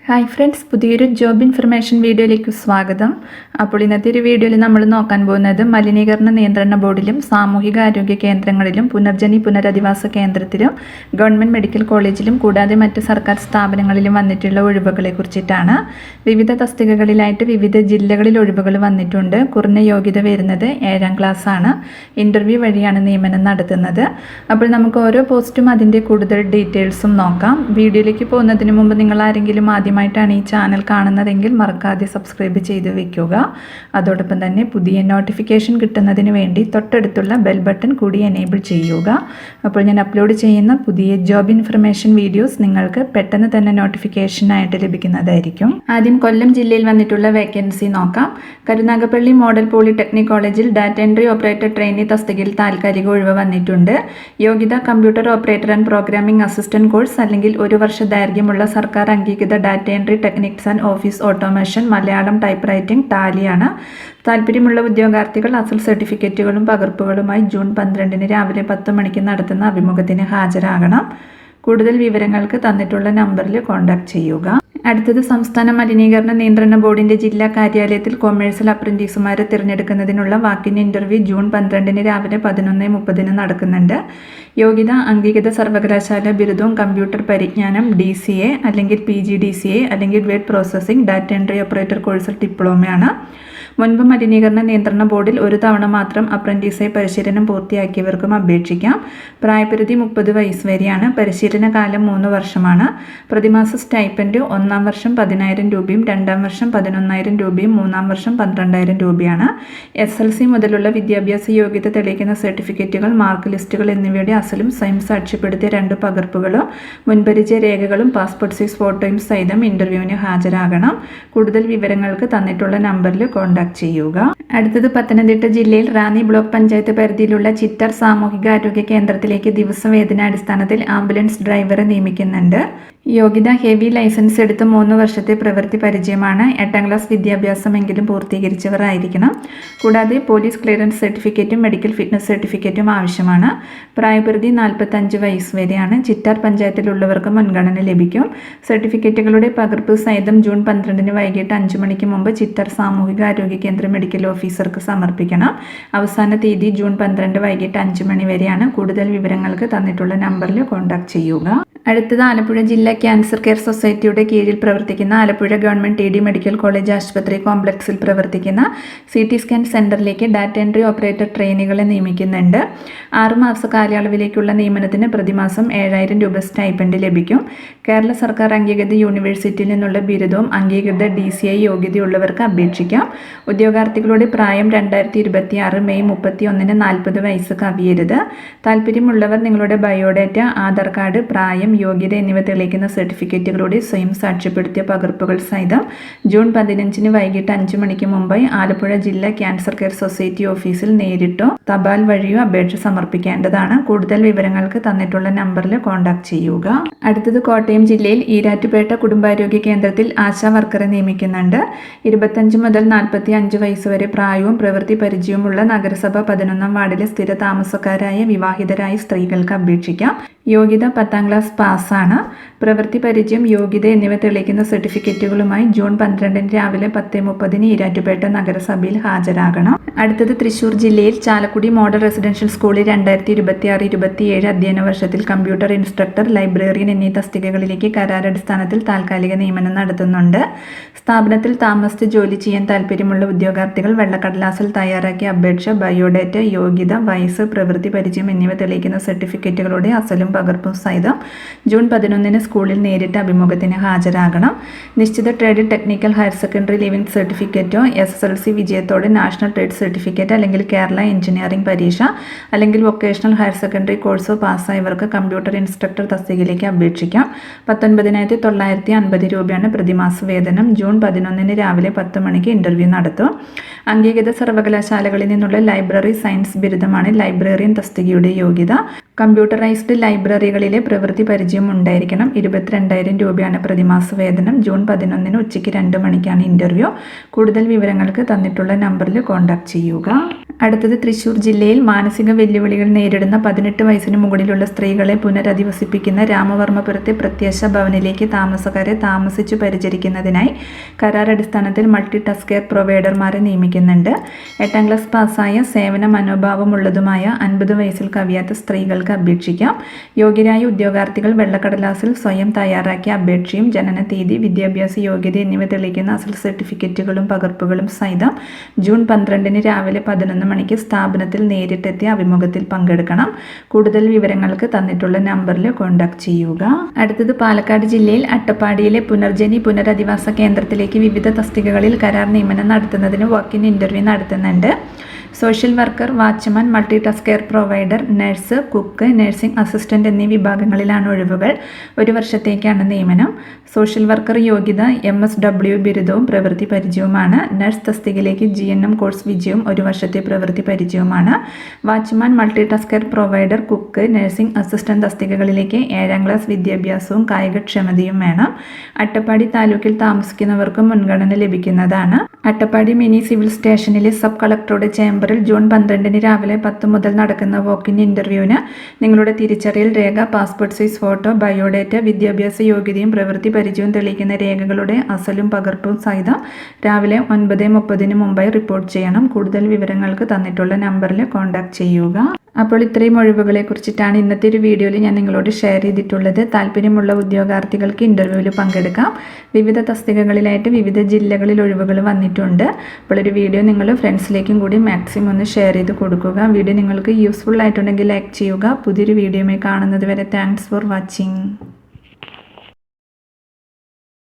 Hi friends, പുതിയൊരു job information വീഡിയോയിലേക്ക് സ്വാഗതം. അപ്പോൾ ഇന്നത്തെ ഒരു വീഡിയോയിൽ നമ്മൾ നോക്കാൻ പോകുന്നത് മലിനീകരണ നിയന്ത്രണ ബോർഡിലും സാമൂഹിക ആരോഗ്യ കേന്ദ്രങ്ങളിലും പുനർജനി പുനരധിവാസ കേന്ദ്രത്തിലും ഗവൺമെൻറ് മെഡിക്കൽ കോളേജിലും കൂടാതെ മറ്റ് സർക്കാർ സ്ഥാപനങ്ങളിലും വന്നിട്ടുള്ള ഒഴിവുകളെ കുറിച്ചിട്ടാണ്. വിവിധ തസ്തികകളിലായിട്ട് വിവിധ ജില്ലകളിൽ ഒഴിവുകൾ വന്നിട്ടുണ്ട്. കുറഞ്ഞ യോഗ്യത വരുന്നത് 7ാം ക്ലാസ് ആണ്. ഇൻ്റർവ്യൂ വഴിയാണ് നിയമനം നടത്തുന്നത്. അപ്പോൾ നമുക്ക് ഓരോ പോസ്റ്റും അതിൻ്റെ കൂടുതൽ ഡീറ്റെയിൽസും നോക്കാം. വീഡിയോയിലേക്ക് പോകുന്നതിന് മുമ്പ് നിങ്ങൾ ആരെങ്കിലും ആദ്യമായിട്ടാണ് ഈ ചാനൽ കാണുന്നതെങ്കിൽ മറക്കാതെ സബ്സ്ക്രൈബ് ചെയ്ത് വെക്കുക. അതോടൊപ്പം തന്നെ പുതിയ നോട്ടിഫിക്കേഷൻ കിട്ടുന്നതിന് വേണ്ടി തൊട്ടടുത്തുള്ള ബെൽ ബട്ടൺ കൂടി എനേബിൾ ചെയ്യുക. അപ്പോൾ ഞാൻ അപ്ലോഡ് ചെയ്യുന്ന പുതിയ ജോബ് ഇൻഫർമേഷൻ വീഡിയോസ് നിങ്ങൾക്ക് പെട്ടെന്ന് തന്നെ നോട്ടിഫിക്കേഷനായിട്ട് ലഭിക്കുന്നതായിരിക്കും. ആദ്യം കൊല്ലം ജില്ലയിൽ വന്നിട്ടുള്ള വേക്കൻസി നോക്കാം. കരുനാഗപ്പള്ളി മോഡൽ പോളിടെക്നിക് കോളേജിൽ ഡാറ്റ എൻട്രി ഓപ്പറേറ്റർ ട്രെയിനി തസ്തികയിൽ താൽക്കാലിക ഒഴിവ് വന്നിട്ടുണ്ട്. യോഗ്യത computer operator and programming assistant course അല്ലെങ്കിൽ 1 വർഷ ദൈർഘ്യമുള്ള സർക്കാർ അംഗീകൃത data entry techniques and office automation Malayalam type writing ടാലിയാണ്. താല്പര്യമുള്ള ഉദ്യോഗാർത്ഥികൾ അസൽ സർട്ടിഫിക്കറ്റുകളും പകർപ്പുകളുമായി ജൂൺ 12 രാവിലെ 10 മണിക്ക് നടത്തുന്ന അഭിമുഖത്തിന് ഹാജരാകണം. കൂടുതൽ വിവരങ്ങൾക്ക് തന്നിട്ടുള്ള നമ്പറിൽ കോൺടാക്ട് ചെയ്യുക. അടുത്തത് സംസ്ഥാന മലിനീകരണ നിയന്ത്രണ ബോർഡിന്റെ ജില്ലാ കാര്യാലയത്തിൽ കൊമേഴ്സ്യൽ അപ്രന്റീസുമാരെ തിരഞ്ഞെടുക്കുന്നതിനുള്ള വാക്കിൻ ഇന്റർവ്യൂ ജൂൺ 12 രാവിലെ 11:30 നടക്കുന്നുണ്ട്. യോഗ്യത അംഗീകൃത സർവകലാശാല ബിരുദവും കമ്പ്യൂട്ടർ പരിജ്ഞാനം DCA അല്ലെങ്കിൽ PGDCA അല്ലെങ്കിൽ word processing data entry operator കോഴ്സിൽ ഡിപ്ലോമയാണ്. മുൻപ് മലിനീകരണ നിയന്ത്രണ ബോർഡിൽ 1 തവണ മാത്രം അപ്രന്റീസായി പരിശീലനം പൂർത്തിയാക്കിയവർക്കും അപേക്ഷിക്കാം. പ്രായപരിധി 30 വയസ്സ് വരെയാണ്. പരിശീലന കാലം 3 വർഷമാണ്. പ്രതിമാസ സ്റ്റൈപ്പൻഡ് 1-ാം വർഷം 10,000 രൂപയും 2-ാം വർഷം 11,000 രൂപയും 3-ാം വർഷം 12,000 രൂപയാണ്. SLC മുതലുള്ള വിദ്യാഭ്യാസ യോഗ്യത തെളിയിക്കുന്ന സർട്ടിഫിക്കറ്റുകൾ, മാർക്ക് ലിസ്റ്റുകൾ എന്നിവയുടെ അസലും സ്വയം സാക്ഷ്യപ്പെടുത്തിയ 2 പകർപ്പുകളും മുൻപരിചയ രേഖകളും പാസ്പോർട്ട് സൈസ് ഫോട്ടോയും സഹിതം ഇന്റർവ്യൂവിന് ഹാജരാകണം. കൂടുതൽ വിവരങ്ങൾക്ക് തന്നിട്ടുള്ള നമ്പറിൽ കോൺടാക്ട് ചെയ്യുക. അടുത്തത് പത്തനംതിട്ട ജില്ലയിൽ റാന്നി ബ്ലോക്ക് പഞ്ചായത്ത് പരിധിയിലുള്ള ചിറ്റർ സാമൂഹികാരോഗ്യ കേന്ദ്രത്തിലേക്ക് ദിവസവേതനാടിസ്ഥാനത്തിൽ ആംബുലൻസ് ഡ്രൈവറെ നിയമിക്കുന്നുണ്ട്. യോഗ്യത ഹെവി ലൈസൻസ് എടുത്ത് 3 വർഷത്തെ പ്രവൃത്തി പരിചയമാണ്. 8ാം ക്ലാസ് വിദ്യാഭ്യാസമെങ്കിലും പൂർത്തീകരിച്ചവർ ആയിരിക്കണം. കൂടാതെ പോലീസ് ക്ലിയറൻസ് സർട്ടിഫിക്കറ്റും മെഡിക്കൽ ഫിറ്റ്നസ് സർട്ടിഫിക്കറ്റും ആവശ്യമാണ്. പ്രായപരിധി 45 വയസ്സ് വരെയാണ്. ചിറ്റാർ പഞ്ചായത്തിലുള്ളവർക്ക് മുൻഗണന ലഭിക്കും. സർട്ടിഫിക്കറ്റുകളുടെ പകർപ്പ് സഹിതം ജൂൺ 12 വൈകിട്ട് 5 മണിക്ക് മുമ്പ് ചിറ്റാർ സാമൂഹികാരോഗ്യ കേന്ദ്ര മെഡിക്കൽ ഓഫീസർക്ക് സമർപ്പിക്കണം. അവസാന തീയതി ജൂൺ 12 വൈകിട്ട് 5 മണി വരെയാണ്. കൂടുതൽ വിവരങ്ങൾക്ക് തന്നിട്ടുള്ള നമ്പറിൽ കോൺടാക്ട് ചെയ്യുക. അടുത്തത് ആലപ്പുഴ ജില്ലാ ക്യാൻസർ കെയർ സൊസൈറ്റിയുടെ കീഴിൽ പ്രവർത്തിക്കുന്ന Alappuzha government TD medical college ആശുപത്രി കോംപ്ലക്സിൽ പ്രവർത്തിക്കുന്ന CT സ്കാൻ സെന്ററിലേക്ക് ഡാറ്റ എൻട്രി ഓപ്പറേറ്റർ ട്രെയിനികളെ നിയമിക്കുന്നുണ്ട്. 6 മാസ കാലയളവിലേക്കുള്ള നിയമനത്തിന് പ്രതിമാസം 7,000 രൂപ സ്റ്റൈപ്പൻഡ് ലഭിക്കും. കേരള സർക്കാർ അംഗീകൃത യൂണിവേഴ്സിറ്റിയിൽ നിന്നുള്ള ബിരുദവും അംഗീകൃത DCI യോഗ്യതയുള്ളവർക്ക് അപേക്ഷിക്കാം. ഉദ്യോഗാർത്ഥികളുടെ പ്രായം 2026 മെയ് 31 40 വയസ്സ് കവിയരുത്. താല്പര്യമുള്ളവർ നിങ്ങളുടെ ബയോഡാറ്റ, ആധാർ കാർഡ്, പ്രായം, യോഗ്യത എന്നിവ തെളിയിക്കുന്ന സർട്ടിഫിക്കറ്റുകളുടെ സ്വയം സാക്ഷ്യപ്പെടുത്തിയ പകർപ്പുകൾ സഹിതം ജൂൺ 15 വൈകിട്ട് 5 മണിക്ക് മുമ്പായി ആലപ്പുഴ ജില്ലാ ക്യാൻസർ കെയർ സൊസൈറ്റി ഓഫീസിൽ നേരിട്ടോ തപാൽ വഴിയോ അപേക്ഷ സമർപ്പിക്കേണ്ടതാണ്. കൂടുതൽ വിവരങ്ങൾക്ക് തന്നിട്ടുള്ള നമ്പറിൽ കോൺടാക്ട് ചെയ്യുക. അടുത്തത് കോട്ടയം ജില്ലയിൽ ഈരാറ്റുപേട്ട കുടുംബാരോഗ്യ കേന്ദ്രത്തിൽ ആശാ വർക്കറെ നിയമിക്കുന്നുണ്ട്. 25 മുതൽ 45 വയസ്സ് വരെ പ്രായവും പ്രവൃത്തി പരിചയവുമുള്ള നഗരസഭ 11ാം വാർഡിലെ സ്ഥിര താമസക്കാരായ വിവാഹിതരായ സ്ത്രീകൾക്ക് അപേക്ഷിക്കാം. യോഗ്യത 10ാം ക്ലാസ് പാസ്സാണ്. പ്രവൃത്തി പരിചയം, യോഗ്യത എന്നിവ തെളിയിക്കുന്ന സർട്ടിഫിക്കറ്റുകളുമായി ജൂൺ 12 രാവിലെ 10:30 ഈരാറ്റുപേട്ട നഗരസഭയിൽ ഹാജരാകണം. അടുത്തത് തൃശൂർ ജില്ലയിൽ ചാലക്കുടി മോഡൽ റെസിഡൻഷ്യൽ സ്കൂളിൽ 2026-27 അധ്യയന വർഷത്തിൽ കമ്പ്യൂട്ടർ ഇൻസ്ട്രക്ടർ, ലൈബ്രറിയൻ എന്നീ തസ്തികകളിലേക്ക് കരാറടിസ്ഥാനത്തിൽ താൽക്കാലിക നിയമനം നടത്തുന്നുണ്ട്. സ്ഥാപനത്തിൽ താമസിച്ച് ജോലി ചെയ്യാൻ താല്പര്യമുള്ള ഉദ്യോഗാർത്ഥികൾ വെള്ളക്കടലാസിൽ തയ്യാറാക്കിയ അപേക്ഷ, ബയോഡാറ്റ, യോഗ്യത, വയസ്സ്, പ്രവൃത്തി പരിചയം എന്നിവ തെളിയിക്കുന്ന സർട്ടിഫിക്കറ്റുകളുടെ അസലും പകർപ്പും സഹിതം ജൂൺ 11 സ്കൂളിൽ നേരിട്ട് അഭിമുഖത്തിന് ഹാജരാകണം. നിശ്ചിത trade, technical higher secondary leaving സർട്ടിഫിക്കറ്റോ, SSLC വിജയത്തോടെ നാഷണൽ ട്രേഡ് സർട്ടിഫിക്കറ്റ് അല്ലെങ്കിൽ കേരള എഞ്ചിനീയറിംഗ് പരീക്ഷ അല്ലെങ്കിൽ വൊക്കേഷണൽ ഹയർ സെക്കൻഡറി കോഴ്സോ പാസ്സായവർക്ക് കമ്പ്യൂട്ടർ ഇൻസ്ട്രക്ടർ തസ്തികയിലേക്ക് അപേക്ഷിക്കാം. 19,950 രൂപയാണ് പ്രതിമാസ വേതനം. ജൂൺ 11 രാവിലെ 10 മണിക്ക് ഇന്റർവ്യൂ നടത്തും. അംഗീകൃത സർവകലാശാലകളിൽ നിന്നുള്ള ലൈബ്രറി സയൻസ് ബിരുദമാണ് ലൈബ്രറിയൻ തസ്തികയുടെ യോഗ്യത. കമ്പ്യൂട്ടറൈസ്ഡ് ലൈബ്രറികളിലെ പ്രവൃത്തി പരിചയം ഉണ്ടായിരിക്കണം. 22,000 രൂപയാണ് പ്രതിമാസ വേതനം. ജൂൺ 11 ഉച്ചയ്ക്ക് 2 മണിക്കാണ് ഇൻ്റർവ്യൂ. കൂടുതൽ വിവരങ്ങൾക്ക് തന്നിട്ടുള്ള നമ്പറിൽ കോൺടാക്റ്റ് ചെയ്യുക. അടുത്തത് തൃശ്ശൂർ ജില്ലയിൽ മാനസിക വെല്ലുവിളികൾ നേരിടുന്ന 18 വയസ്സിന് മുകളിലുള്ള സ്ത്രീകളെ പുനരധിവസിപ്പിക്കുന്ന രാമവർമ്മപുരത്തെ പ്രത്യാശ ഭവനിലേക്ക് താമസക്കാരെ താമസിച്ചു പരിചരിക്കുന്നതിനായി കരാർ അടിസ്ഥാനത്തിൽ മൾട്ടി ടാസ്ക് കെയർ പ്രൊവൈഡർമാരെ നിയമിക്കുന്നുണ്ട്. 8ാം ക്ലാസ് പാസ്സായ സേവന മനോഭാവമുള്ളതുമായ 50 വയസ്സിൽ കവിയാത്ത സ്ത്രീകൾക്ക് അപേക്ഷിക്കാം. യോഗ്യരായ ഉദ്യോഗാർത്ഥികൾ വെള്ളക്കടലാസിൽ സ്വയം തയ്യാറാക്കിയ അപേക്ഷയും ജനന തീയതി, വിദ്യാഭ്യാസ യോഗ്യത എന്നിവ തെളിയിക്കുന്ന അസൽ സർട്ടിഫിക്കറ്റുകളും പകർപ്പുകളും സഹിതം ജൂൺ 12 രാവിലെ 11 മണിക്ക് സ്ഥാപനത്തിൽ നേരിട്ടെത്തി അഭിമുഖത്തിൽ പങ്കെടുക്കണം. കൂടുതൽ വിവരങ്ങൾക്ക് തന്നിട്ടുള്ള നമ്പറിൽ കോൺടാക്ട് ചെയ്യുക. അടുത്തത് പാലക്കാട് ജില്ലയിൽ അട്ടപ്പാടിയിലെ പുനർജനി പുനരധിവാസ കേന്ദ്രത്തിലേക്ക് വിവിധ തസ്തികകളിൽ കരാർ നിയമനം നടത്തുന്നതിന് വാക്ക്-ഇൻ ഇൻ്റർവ്യൂ നടത്തുന്നുണ്ട്. Social worker, watchman, multi task care provider, nurse, cook, nursing assistant എന്നീ വിഭാഗങ്ങളിലാണ് ഒഴിവുകൾ. 1 വർഷത്തേക്കാണ് നിയമനം. സോഷ്യൽ വർക്കർ യോഗ്യത MSW ബിരുദവും പ്രവൃത്തി പരിചയവുമാണ്. നഴ്സ് തസ്തികയിലേക്ക് GNM കോഴ്സ് വിജയവും 1 വർഷത്തെ പ്രവൃത്തി പരിചയവുമാണ്. Watchman, multi task care provider, cook, nursing assistant തസ്തികകളിലേക്ക് 7ാം ക്ലാസ് വിദ്യാഭ്യാസവും കായികക്ഷമതയും വേണം. അട്ടപ്പാടി താലൂക്കിൽ താമസിക്കുന്നവർക്ക് മുൻഗണന ലഭിക്കുന്നതാണ്. അട്ടപ്പാടി മിനി സിവിൽ സ്റ്റേഷനിലെ സബ് കളക്ടറുടെ ചേംബറിൽ ജൂൺ 12 രാവിലെ 10 മുതൽ നടക്കുന്ന വാക്ക്-ഇൻ ഇൻ്റർവ്യൂവിന് നിങ്ങളുടെ തിരിച്ചറിയൽ രേഖ, പാസ്പോർട്ട് സൈസ് ഫോട്ടോ, ബയോഡേറ്റ, വിദ്യാഭ്യാസ യോഗ്യതയും പ്രവൃത്തി പരിചയവും തെളിയിക്കുന്ന രേഖകളുടെ അസലും പകർപ്പും സഹിതം രാവിലെ 9:30 മുമ്പായി റിപ്പോർട്ട് ചെയ്യണം. കൂടുതൽ വിവരങ്ങൾക്ക് തന്നിട്ടുള്ള നമ്പറിൽ കോൺടാക്ട് ചെയ്യുക. അപ്പോൾ ഇത്രയും ഒഴിവുകളെ കുറിച്ചിട്ടാണ് ഇന്നത്തെ ഒരു വീഡിയോയിൽ ഞാൻ നിങ്ങളോട് ഷെയർ ചെയ്തിട്ടുള്ളത്. താല്പര്യമുള്ള ഉദ്യോഗാർത്ഥികൾക്ക് ഇൻ്റർവ്യൂവിൽ പങ്കെടുക്കാം. വിവിധ തസ്തികകളിലായിട്ട് വിവിധ ജില്ലകളിൽ ഒഴിവുകൾ വന്നിട്ടുണ്ട്. അപ്പോൾ ഒരു വീഡിയോ നിങ്ങൾ ഫ്രണ്ട്സിലേക്കും കൂടി മാക്സിമം ഒന്ന് ഷെയർ ചെയ്ത് കൊടുക്കുക. വീഡിയോ നിങ്ങൾക്ക് യൂസ്ഫുൾ ആയിട്ടുണ്ടെങ്കിൽ ലൈക്ക് ചെയ്യുക. പുതിയൊരു വീഡിയോയുമായി കാണുന്നത് വരെ താങ്ക്സ് ഫോർ വാച്ചിങ്.